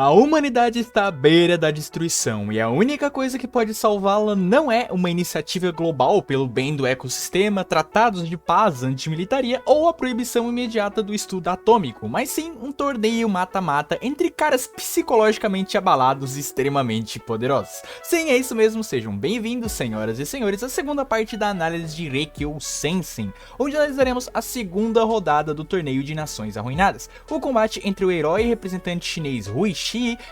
A humanidade está à beira da destruição e a única coisa que pode salvá-la não é uma iniciativa global pelo bem do ecossistema, tratados de paz, antimilitaria ou a proibição imediata do estudo atômico, mas sim um torneio mata-mata entre caras psicologicamente abalados e extremamente poderosos. Sim, é isso mesmo, sejam bem-vindos, senhoras e senhores, à segunda parte da análise de Reikyo Sensei, onde analisaremos a segunda rodada do torneio de Nações Arruinadas, o combate entre o herói representante chinês Hui Shi,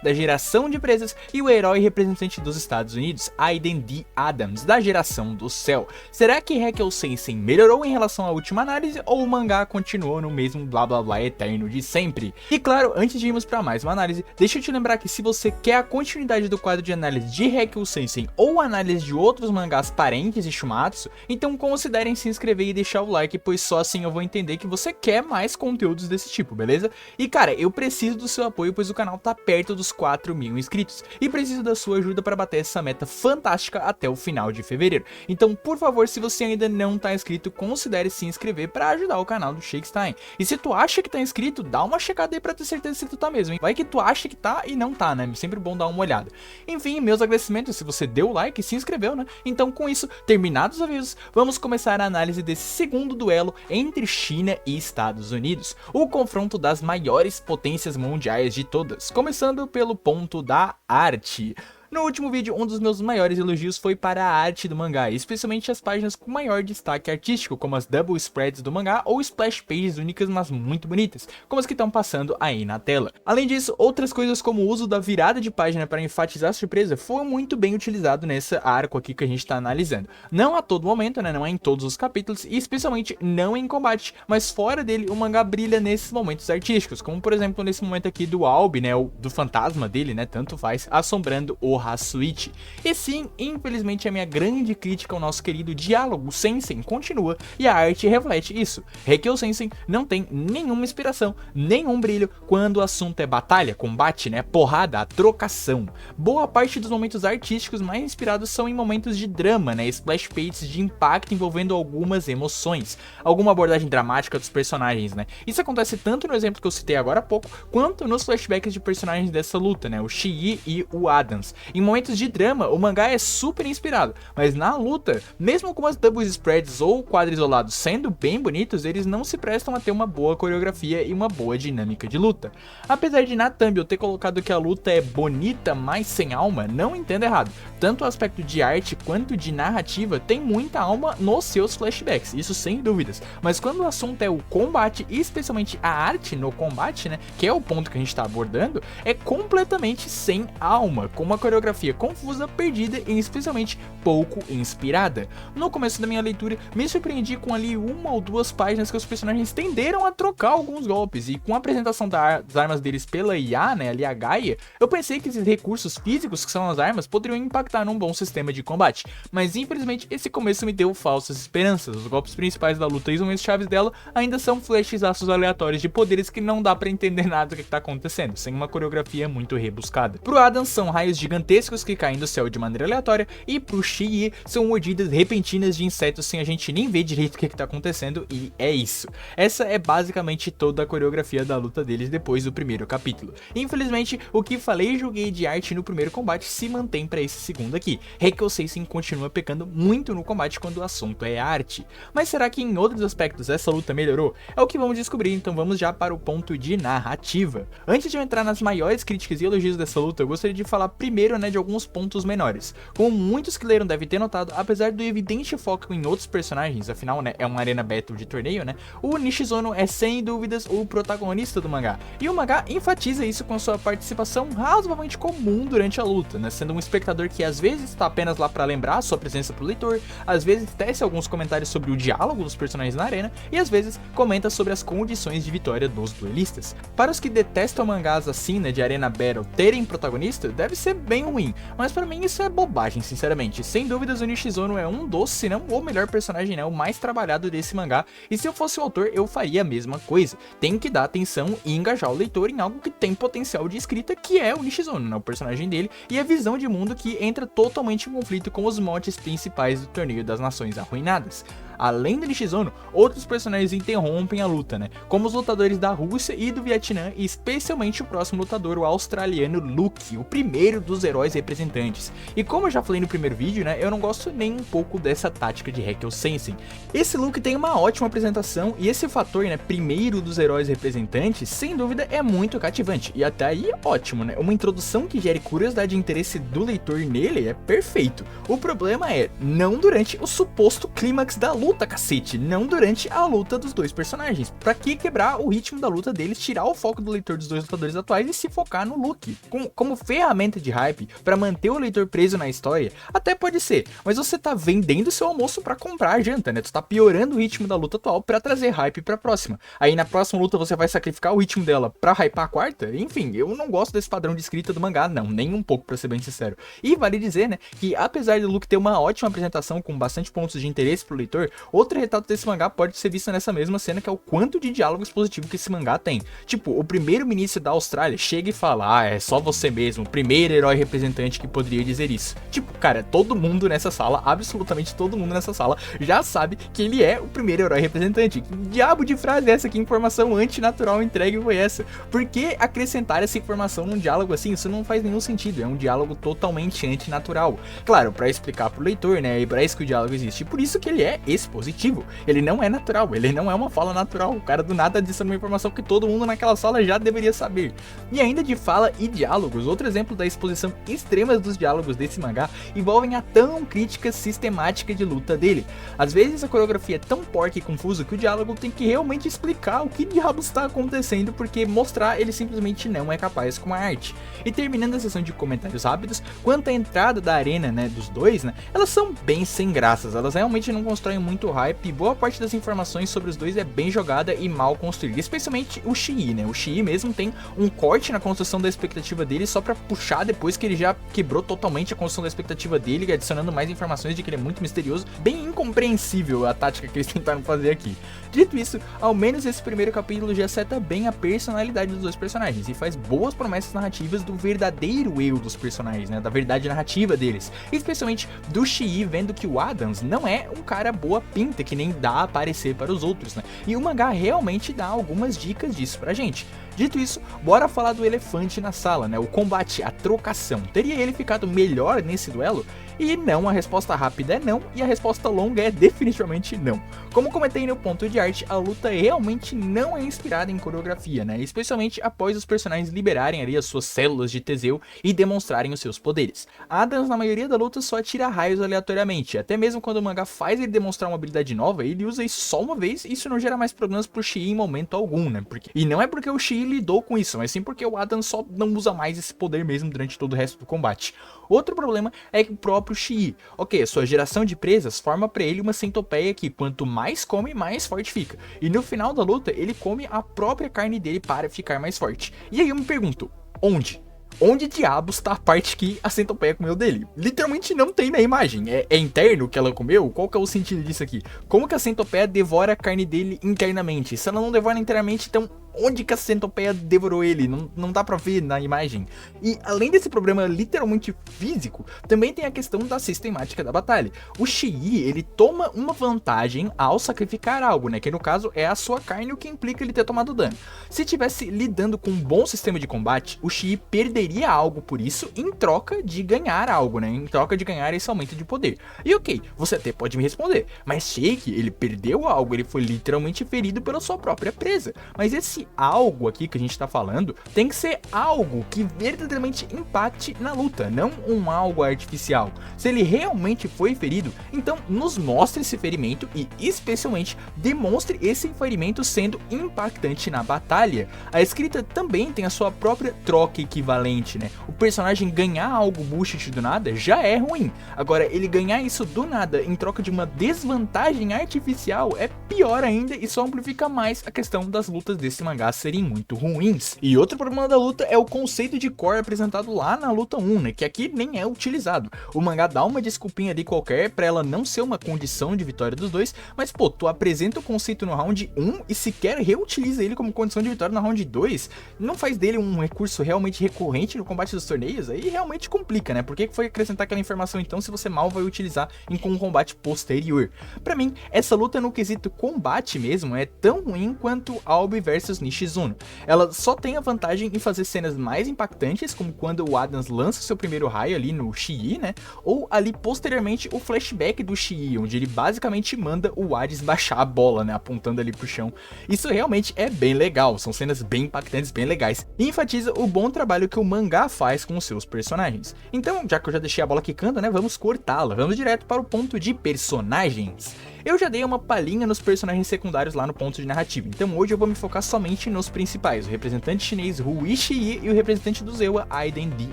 da geração de presas, e o herói representante dos Estados Unidos, Aiden D. Adams, da geração do céu. Será que Reikyo Sensei melhorou em relação à última análise, ou o mangá continuou no mesmo blá blá blá eterno de sempre? E claro, antes de irmos para mais uma análise, deixa eu te lembrar que se você quer a continuidade do quadro de análise de Reikyo Sensei ou análise de outros mangás parentes de Shumatsu, então considerem se inscrever e deixar o like, pois só assim eu vou entender que você quer mais conteúdos desse tipo, beleza? E cara, eu preciso do seu apoio, pois o canal tá perto dos 4.000 inscritos e preciso da sua ajuda para bater essa meta fantástica até o final de fevereiro. Então, por favor, se você ainda não tá inscrito, considere se inscrever para ajudar o canal do Shakestein. E se tu acha que tá inscrito, dá uma checada aí para ter certeza se tu tá mesmo, hein? Vai que tu acha que tá e não tá, né? Sempre bom dar uma olhada. Enfim, meus agradecimentos se você deu o like e se inscreveu, né? Então, com isso, terminados os avisos, vamos começar a análise desse segundo duelo entre China e Estados Unidos, o confronto das maiores potências mundiais de todas, começando pelo ponto da arte. No último vídeo, um dos meus maiores elogios foi para a arte do mangá, especialmente as páginas com maior destaque artístico, como as double spreads do mangá ou splash pages únicas, mas muito bonitas, como as que estão passando aí na tela. Além disso, outras coisas como o uso da virada de página para enfatizar a surpresa foi muito bem utilizado nesse arco aqui que a gente está analisando. Não a todo momento, né, não é em todos os capítulos, e especialmente não em combate, mas fora dele o mangá brilha nesses momentos artísticos, como por exemplo nesse momento aqui do Albi, né, ou do fantasma dele, né, tanto faz, assombrando o Hasuichi. E sim, infelizmente a minha grande crítica ao nosso querido diálogo Sensei continua, e a arte reflete isso. Reikyo Sensei não tem nenhuma inspiração, nenhum brilho quando o assunto é batalha, combate, né, porrada, trocação. Boa parte dos momentos artísticos mais inspirados são em momentos de drama, né, splash pages de impacto envolvendo algumas emoções, alguma abordagem dramática dos personagens, né. Isso acontece tanto no exemplo que eu citei agora há pouco, quanto nos flashbacks de personagens dessa luta, né, o Shii e o Adams. Em momentos de drama, o mangá é super inspirado, mas na luta, mesmo com as double spreads ou quadros isolados sendo bem bonitos, eles não se prestam a ter uma boa coreografia e uma boa dinâmica de luta. Apesar de na thumb eu ter colocado que a luta é bonita, mas sem alma, não entenda errado. Tanto o aspecto de arte quanto de narrativa tem muita alma nos seus flashbacks, isso sem dúvidas. Mas quando o assunto é o combate, e especialmente a arte no combate, né, que é o ponto que a gente está abordando, é completamente sem alma, com uma coreografia confusa, perdida e especialmente pouco inspirada. No começo da minha leitura, me surpreendi com ali uma ou duas páginas que os personagens tenderam a trocar alguns golpes, e com a apresentação das armas deles pela IA, né, ali a Gaia, eu pensei que esses recursos físicos que são as armas poderiam impactar num bom sistema de combate, mas infelizmente esse começo me deu falsas esperanças. Os golpes principais da luta e os momentos chaves dela ainda são flashzaços aleatórios de poderes que não dá pra entender nada do que tá acontecendo, sem uma coreografia muito rebuscada. Pro Adam são raios gigantescos que caem do céu de maneira aleatória, e pro Shii são mordidas repentinas de insetos sem a gente nem ver direito o que tá acontecendo, e é isso. Essa é basicamente toda a coreografia da luta deles depois do primeiro capítulo. Infelizmente, o que falei e joguei de arte no primeiro combate se mantém para esse segundo aqui. Reikyo Sensei continua pecando muito no combate quando o assunto é arte. Mas será que em outros aspectos essa luta melhorou? É o que vamos descobrir, então vamos já para o ponto de narrativa. Antes de eu entrar nas maiores críticas e elogios dessa luta, eu gostaria de falar primeiro, né, de alguns pontos menores. Como muitos que leram devem ter notado, apesar do evidente foco em outros personagens, afinal, né, é uma arena battle de torneio, né, o Nishizono é sem dúvidas o protagonista do mangá, e o mangá enfatiza isso com sua participação razoavelmente comum durante a luta, né, sendo um espectador que às vezes está apenas lá para lembrar sua presença pro leitor, às vezes tece alguns comentários sobre o diálogo dos personagens na arena, e às vezes comenta sobre as condições de vitória dos duelistas. Para os que detestam mangás assim, né, de arena battle terem protagonista, deve ser bem ruim, mas para mim isso é bobagem, sinceramente. Sem dúvidas o Nishizono é um dos, se não o melhor personagem, né, o mais trabalhado desse mangá, e se eu fosse o autor eu faria a mesma coisa. Tem que dar atenção e engajar o leitor em algo que tem potencial de escrita, que é o Nishizono, né, o personagem dele, e a visão de mundo que entra totalmente em conflito com os motes principais do Torneio das Nações Arruinadas. além do Nishizono, outros personagens interrompem a luta, né? Como os lutadores da Rússia e do Vietnã, e especialmente o próximo lutador, o australiano Luke, o primeiro dos heróis representantes. E como eu já falei no primeiro vídeo, né, eu não gosto nem um pouco dessa tática de Hekkel Sensei. Esse Luke tem uma ótima apresentação e esse fator, né, primeiro dos heróis representantes, sem dúvida é muito cativante. E até aí, ótimo, né? Uma introdução que gere curiosidade e interesse do leitor nele é perfeito. O problema é, não durante o suposto clímax da luta, cacete, não durante a luta dos dois personagens. Pra que quebrar o ritmo da luta deles, tirar o foco do leitor dos dois lutadores atuais e se focar no Luke? Como ferramenta de hype, pra manter o leitor preso na história, até pode ser, mas você tá vendendo seu almoço pra comprar a janta, né? Tu tá piorando o ritmo da luta atual pra trazer hype pra próxima. Aí na próxima luta você vai sacrificar o ritmo dela pra hypar a quarta? Enfim, eu não gosto desse padrão de escrita do mangá, não, nem um pouco, pra ser bem sincero. E vale dizer, né, que apesar do Luke ter uma ótima apresentação com bastante pontos de interesse pro leitor, outro retrato desse mangá pode ser visto nessa mesma cena, que é o quanto de diálogo expositivo que esse mangá tem. Tipo, o primeiro-ministro da Austrália chega e fala: ah, é só você mesmo, o primeiro herói representante que poderia dizer isso. Tipo, cara, todo mundo nessa sala, absolutamente todo mundo nessa sala, já sabe que ele é o primeiro herói representante. Que diabo de frase é essa? Que informação antinatural entregue foi essa? Por que acrescentar essa informação num diálogo assim? Isso não faz nenhum sentido, é um diálogo totalmente antinatural. Claro, pra explicar pro leitor, né, e pra isso que o diálogo existe, por isso que ele é expositivo. Ele não é natural, ele não é uma fala natural. O cara do nada disse uma informação que todo mundo naquela sala já deveria saber. E ainda de fala e diálogos, outro exemplo da exposição extrema dos diálogos desse mangá envolvem a tão crítica sistemática de luta dele. Às vezes a coreografia é tão porca e confusa que o diálogo tem que realmente explicar o que diabos está acontecendo, porque mostrar ele simplesmente não é capaz com a arte. E terminando a sessão de comentários rápidos, quanto à entrada da arena, né, dos dois, né, elas são bem sem graças, elas realmente não constroem muito hype e boa parte das informações sobre os dois é bem jogada e mal construída, especialmente o Shii, né, o Shii mesmo tem um corte na construção da expectativa dele só pra puxar depois que ele já quebrou totalmente a construção da expectativa dele, adicionando mais informações de que ele é muito misterioso, bem incompreensível a tática que eles tentaram fazer aqui. Dito isso, ao menos esse primeiro capítulo já seta bem a personalidade dos dois personagens e faz boas promessas narrativas do verdadeiro eu dos personagens, né, da verdade narrativa deles, especialmente do Shii vendo que o Adams não é um cara boa pinta que nem dá a parecer para os outros, né, e o mangá realmente dá algumas dicas disso pra gente. Dito isso, bora falar do elefante na sala, né, o combate, a trocação. Teria ele ficado melhor nesse duelo? E não, a resposta rápida é não, e a resposta longa é definitivamente não. Como comentei no ponto de arte, a luta realmente não é inspirada em coreografia, né, especialmente após os personagens liberarem ali as suas células de Teseu e demonstrarem os seus poderes. Adams na maioria da luta só atira raios aleatoriamente, até mesmo quando o mangá faz ele demonstrar uma habilidade nova, ele usa isso só uma vez e isso não gera mais problemas pro Shii em momento algum, né, e não é porque o Shii lidou com isso, mas sim porque o Adams só não usa mais esse poder mesmo durante todo o resto do combate. Outro problema é que o próprio Shii, ok, a sua geração de presas forma pra ele uma centopeia que quanto mais come, mais forte fica. E no final da luta, ele come a própria carne dele para ficar mais forte. E aí eu me pergunto, onde? Onde diabos tá a parte que a centopeia comeu dele? Literalmente não tem na imagem. É interno que ela comeu? Qual que é o sentido disso aqui? Como que a centopeia devora a carne dele internamente? Se ela não devora internamente, então onde que a centopeia devorou ele? Não dá pra ver na imagem. E além desse problema literalmente físico, também tem a questão da sistemática da batalha. O Shii, ele toma uma vantagem ao sacrificar algo, né? Que no caso é a sua carne, o que implica ele ter tomado dano. Se tivesse lidando com um bom sistema de combate, o Shii perderia algo por isso em troca de ganhar algo, né? Em troca de ganhar esse aumento de poder. E ok, você até pode me responder, mas Shake, ele perdeu algo, ele foi literalmente ferido pela sua própria presa. Mas esse algo aqui que a gente tá falando tem que ser algo que verdadeiramente impacte na luta, não um algo artificial. Se ele realmente foi ferido, então nos mostre esse ferimento e especialmente demonstre esse ferimento sendo impactante na batalha. A escrita também tem a sua própria troca equivalente, né? O personagem ganhar algo bullshit do nada já é ruim. Agora, ele ganhar isso do nada em troca de uma desvantagem artificial é pior ainda e só amplifica mais a questão das lutas desse mangá. mangás serem muito ruins. E outro problema da luta é o conceito de core apresentado lá na luta 1, né, que aqui nem é utilizado. O mangá dá uma desculpinha ali qualquer pra ela não ser uma condição de vitória dos dois, mas pô, tu apresenta o conceito no round 1 e sequer reutiliza ele como condição de vitória no round 2, não faz dele um recurso realmente recorrente no combate dos torneios, aí realmente complica, né? Por que foi acrescentar aquela informação então se você mal vai utilizar em um combate posterior? Pra mim, essa luta no quesito combate mesmo é tão ruim quanto Albi vs Nishizuno. Ela só tem a vantagem em fazer cenas mais impactantes, como quando o Adams lança seu primeiro raio ali no Shii, né? Ou ali posteriormente o flashback do Shii, onde ele basicamente manda o Hades baixar a bola, né? Apontando ali pro chão. Isso realmente é bem legal, são cenas bem impactantes, bem legais. E enfatiza o bom trabalho que o mangá faz com os seus personagens. Então, já que eu já deixei a bola quicando, né? Vamos cortá-la. Vamos direto para o ponto de personagens. Eu já dei uma palhinha nos personagens secundários lá no ponto de narrativa, então hoje eu vou me focar somente nos principais, o representante chinês Hui Shii e o representante do Zewa, Aiden D.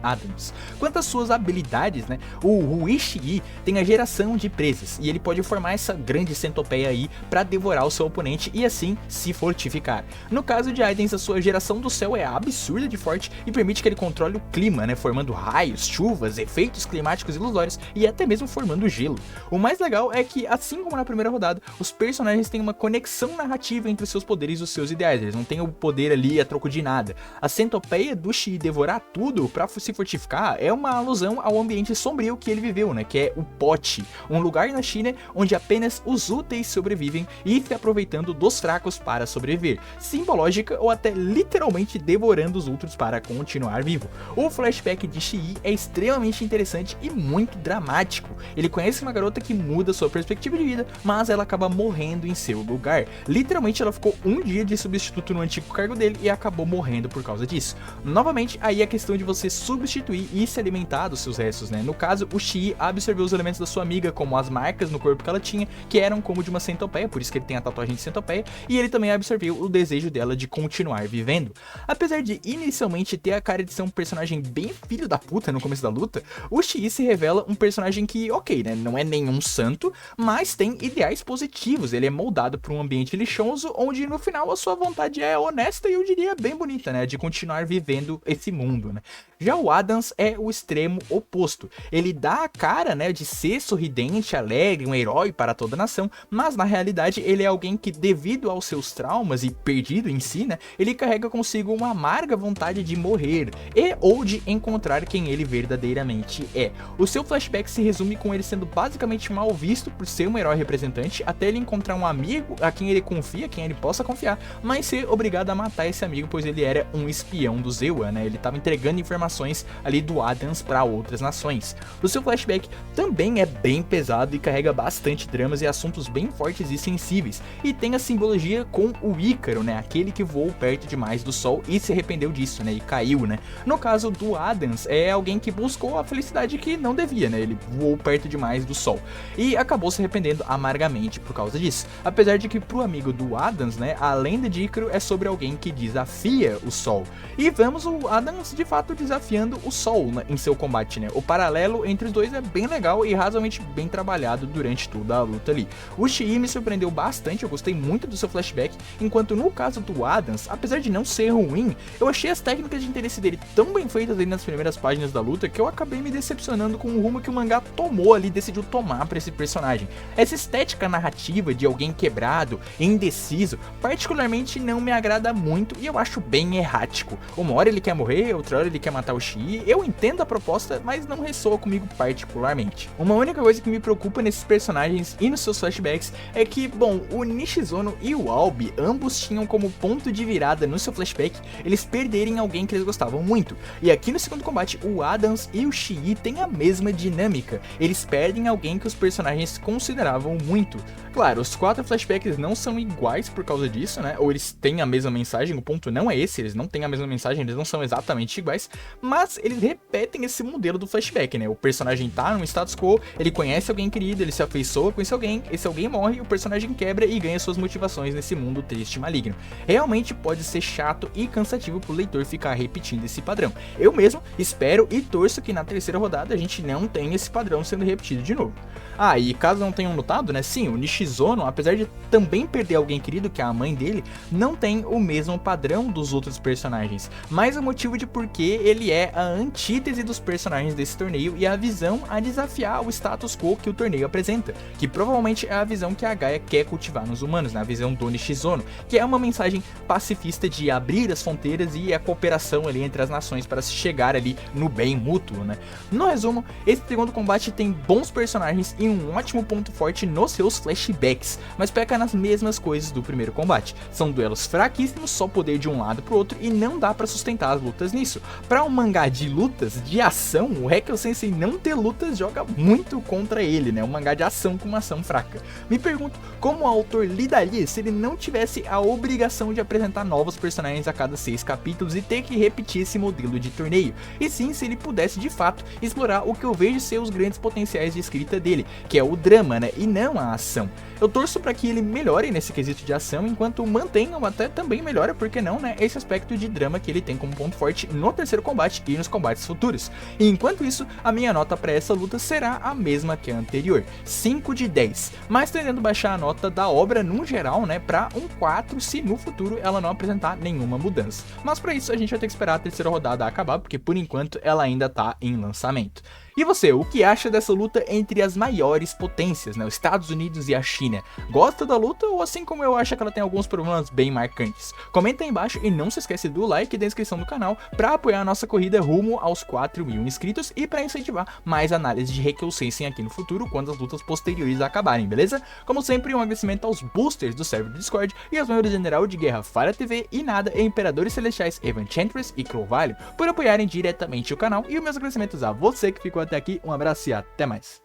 Adams. Quanto às suas habilidades, né, o Hui Shii tem a geração de presas, e ele pode formar essa grande centopeia aí para devorar o seu oponente e assim se fortificar. No caso de Aiden, a sua geração do céu é absurda de forte e permite que ele controle o clima, né, formando raios, chuvas, efeitos climáticos ilusórios e até mesmo formando gelo. O mais legal é que, assim como na primeira rodada, os personagens têm uma conexão narrativa entre os seus poderes e os seus ideais, eles não têm o poder ali a troco de nada. A centopeia do Shii devorar tudo pra se fortificar é uma alusão ao ambiente sombrio que ele viveu, né, que é o Pote, um lugar na China onde apenas os úteis sobrevivem e se aproveitando dos fracos para sobreviver, simbológica ou até literalmente devorando os outros para continuar vivo. O flashback de Shii é extremamente interessante e muito dramático. Ele conhece uma garota que muda sua perspectiva de vida, mas ela acaba morrendo em seu lugar. Literalmente ela ficou um dia de substituto no antigo cargo dele e acabou morrendo por causa disso. Novamente, aí a questão de você substituir e se alimentar dos seus restos, né? No caso, o Shii absorveu os elementos da sua amiga, como as marcas no corpo que ela tinha, que eram como de uma centopeia, por isso que ele tem a tatuagem de centopeia, e ele também absorveu o desejo dela de continuar vivendo. Apesar de inicialmente ter a cara de ser um personagem bem filho da puta no começo da luta, o Shii se revela um personagem que, ok, né, não é nenhum santo, mas tem ideais positivos. Ele é moldado por um ambiente lixoso, onde no final a sua vontade é honesta e eu diria bem bonita, né, de continuar vivendo esse mundo, né. Já o Adams é o extremo oposto. Ele dá a cara, né, de ser sorridente, alegre, um herói para toda a nação, mas na realidade ele é alguém que, devido aos seus traumas e perdido em si, né, ele carrega consigo uma amarga vontade de morrer e ou de encontrar quem ele verdadeiramente é. O seu flashback se resume com ele sendo basicamente mal visto por ser um herói representante, até ele encontrar um amigo a quem ele confia, quem ele possa confiar, mas ser obrigado a matar esse amigo, pois ele era um espião do Zewa, né, ele estava entregando informações ali do Adams para outras nações. O seu flashback também é bem pesado e carrega bastante dramas e assuntos bem fortes e sensíveis, e tem a simbologia com o Ícaro, né, aquele que voou perto demais do sol e se arrependeu disso, né, e caiu, né. No caso do Adams, é alguém que buscou a felicidade que não devia, né, ele voou perto demais do sol e acabou se arrependendo amargamente por causa disso. Apesar de que pro amigo do Adams, né, a lenda de Ícaro é sobre alguém que desafia o sol. E vemos o Adams de fato desafiando o sol, né, em seu combate, né. O paralelo entre os dois é bem legal e razoavelmente bem trabalhado durante toda a luta ali. O Shii me surpreendeu bastante, eu gostei muito do seu flashback, enquanto no caso do Adams, apesar de não ser ruim, eu achei as técnicas de interesse dele tão bem feitas ali nas primeiras páginas da luta que eu acabei me decepcionando com o rumo que o mangá tomou ali, decidiu tomar pra esse personagem. Essa estética narrativa de alguém quebrado, indeciso, particularmente não me agrada muito e eu acho bem errático. Uma hora ele quer morrer, outra hora ele quer matar o Shii, eu entendo a proposta, mas não ressoa comigo particularmente. Uma única coisa que me preocupa nesses personagens e nos seus flashbacks é que, bom, o Nishizuno e o Albi, ambos tinham como ponto de virada no seu flashback eles perderem alguém que eles gostavam muito. E aqui no segundo combate, o Adams e o Shii têm a mesma dinâmica, eles perdem alguém que os personagens consideravam muito. Claro, os 4 flashbacks não são iguais por causa disso, né, ou eles têm a mesma mensagem, o ponto não é esse, eles não têm a mesma mensagem, eles não são exatamente iguais, mas eles repetem esse modelo do flashback, né, o personagem tá num status quo, ele conhece alguém querido, ele se afeiçoa com esse alguém morre, o personagem quebra e ganha suas motivações nesse mundo triste e maligno. Realmente pode ser chato e cansativo pro leitor ficar repetindo esse padrão. Eu mesmo espero e torço que na terceira rodada a gente não tenha esse padrão sendo repetido de novo. Ah, e caso não tenham notado, engraçado, né? Sim, o Nishizono, apesar de também perder alguém querido, que é a mãe dele, não tem o mesmo padrão dos outros personagens, mas o motivo de por que ele é a antítese dos personagens desse torneio e a visão a desafiar o status quo que o torneio apresenta, que provavelmente é a visão que a Gaia quer cultivar nos humanos, né? A visão do Nishizono, que é uma mensagem pacifista de abrir as fronteiras e a cooperação ali entre as nações para se chegar ali no bem mútuo, né? No resumo, esse segundo combate tem bons personagens e um ótimo ponto forte nos seus flashbacks, mas peca nas mesmas coisas do primeiro combate. São duelos fraquíssimos, só poder de um lado pro outro, e não dá pra sustentar as lutas nisso. Pra um mangá de lutas, de ação, o Haikyuu Sensei não ter lutas joga muito contra ele, né? Um mangá de ação com uma ação fraca. Me pergunto como o autor lidaria se ele não tivesse a obrigação de apresentar novos personagens a cada 6 capítulos e ter que repetir esse modelo de torneio, e sim se ele pudesse de fato explorar o que eu vejo ser os grandes potenciais de escrita dele, que é o drama, né, e não a ação. Eu torço para que ele melhore nesse quesito de ação, enquanto mantenha ou até também melhora, por que não, né, esse aspecto de drama que ele tem como ponto forte no terceiro combate e nos combates futuros. E enquanto isso, a minha nota para essa luta será a mesma que a anterior, 5 de 10, mas tendendo a baixar a nota da obra num geral, né, para um 4 se no futuro ela não apresentar nenhuma mudança. Mas para isso a gente vai ter que esperar a terceira rodada acabar, porque por enquanto ela ainda tá em lançamento. E você, o que acha dessa luta entre as maiores potências, né, os Estados Unidos e a China? Gosta da luta ou assim como eu acho que ela tem alguns problemas bem marcantes? Comenta aí embaixo e não se esquece do like e da inscrição no canal para apoiar a nossa corrida rumo aos 4.000 inscritos e para incentivar mais análise de Haikyuu Sensei aqui no futuro quando as lutas posteriores acabarem, beleza? Como sempre, um agradecimento aos boosters do server do Discord e aos membros general de Guerra Fire TV e Nada e Imperadores Celestiais Evanchantress e Clovalho por apoiarem diretamente o canal, e os meus agradecimentos a você que ficou até aqui. Um abraço e até mais.